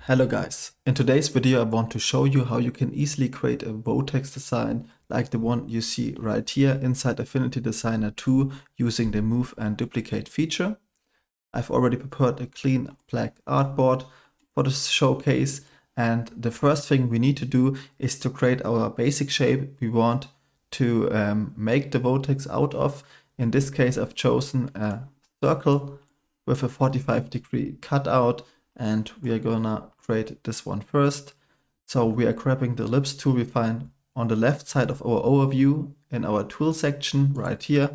Hello guys, in today's video I want to show you how you can easily create a Vortex design like the one you see right here inside Affinity Designer 2 using the move and duplicate feature. I've already prepared a clean black artboard for this showcase, and the first thing we need to do is to create our basic shape we want to make the Vortex out of. In this case I've chosen a circle with a 45-degree cutout, and we are gonna create this one first. So we are grabbing the ellipse tool we find on the left side of our overview in our tool section right here,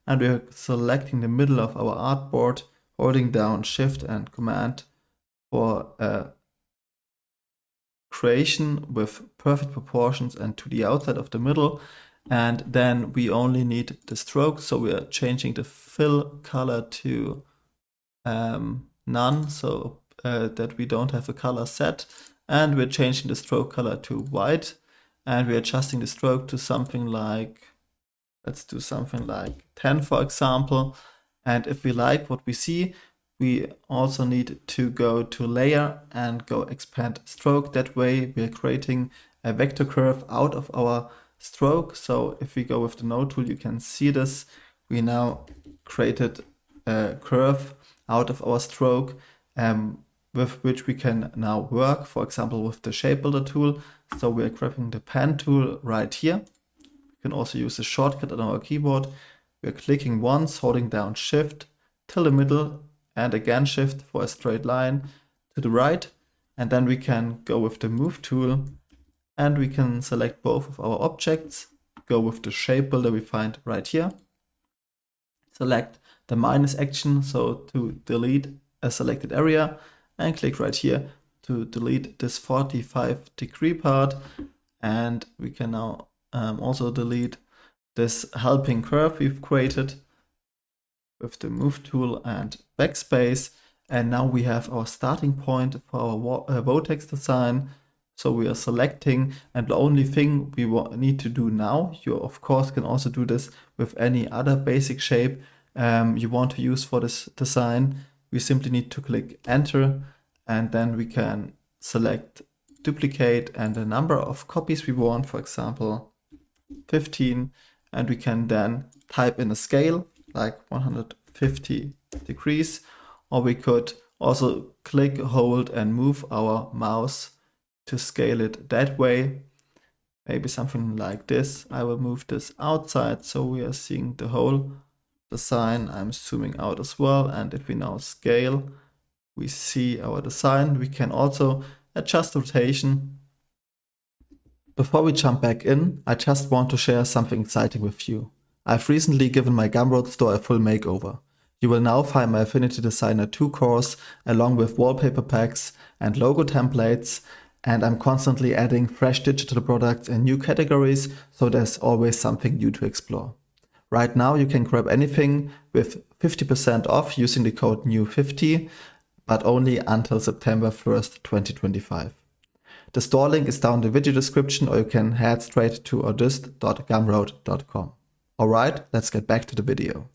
and we are selecting the middle of our artboard, holding down Shift and Command for a creation with perfect proportions and to the outside of the middle. And then we only need the stroke, so we are changing the fill color to none, so that we don't have a color set, and we're changing the stroke color to white, and we're adjusting the stroke to something like, let's do something like 10 for example. And if we like what we see, we also need to go to layer and go expand stroke. That way we're creating a vector curve out of our stroke. So if we go with the node tool, you can see this. We now created a curve out of our stroke with which we can now work, for example with the shape builder tool. So we are grabbing the pen tool right here. You can also use the shortcut on our keyboard. We are clicking once, holding down Shift till the middle, and again Shift for a straight line to the right. And then we can go with the move tool, and we can select both of our objects, go with the shape builder we find right here, select the minus action, so to delete a selected area, and click right here to delete this 45-degree part. And we can now also delete this helping curve we've created with the move tool and backspace. And now we have our starting point for our Vortex design. So we are selecting, and the only thing we need to do now, you of course can also do this with any other basic shape you want to use for this design. We simply need to click enter, and then we can select duplicate and the number of copies we want, for example 15, and we can then type in a scale like 150 degrees, or we could also click, hold and move our mouse to scale it that way. Maybe something like this. I will move this outside so we are seeing the whole design. I'm zooming out as well, and if we now scale, we see our design. We can also adjust rotation. Before we jump back in, I just want to share something exciting with you. I've recently given my Gumroad store a full makeover. You will now find my Affinity Designer 2 course along with wallpaper packs and logo templates, and I'm constantly adding fresh digital products in new categories, so there's always something new to explore. Right now you can grab anything with 50% off using the code NEW50, but only until September 1st, 2025. The store link is down in the video description, or you can head straight to audist.gumroad.com. Alright, let's get back to the video.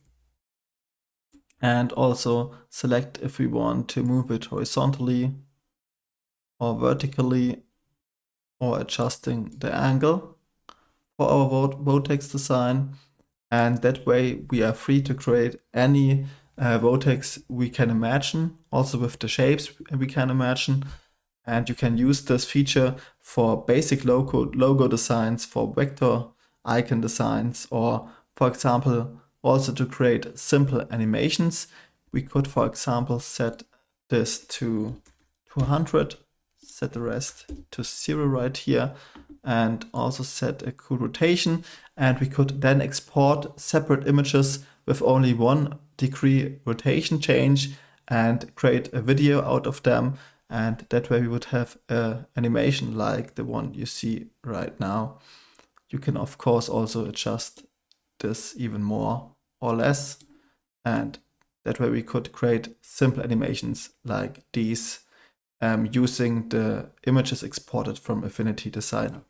And also select if we want to move it horizontally or vertically, or adjusting the angle for our Vortex design. And that way we are free to create any Vortex we can imagine, also with the shapes we can imagine. And you can use this feature for basic logo designs, for vector icon designs, or for example also to create simple animations. We could for example set this to 200, set the rest to 0 right here, and also set a cool rotation. And we could then export separate images with only 1 degree rotation change and create a video out of them. And that way we would have an animation like the one you see right now. You can of course also adjust this even more or less, and that way we could create simple animations like these using the images exported from Affinity Designer.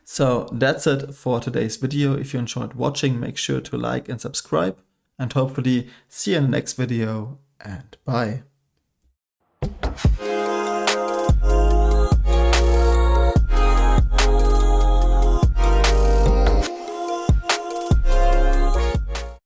So that's it for today's video. If you enjoyed watching, make sure to like and subscribe, and hopefully see you in the next video, and bye.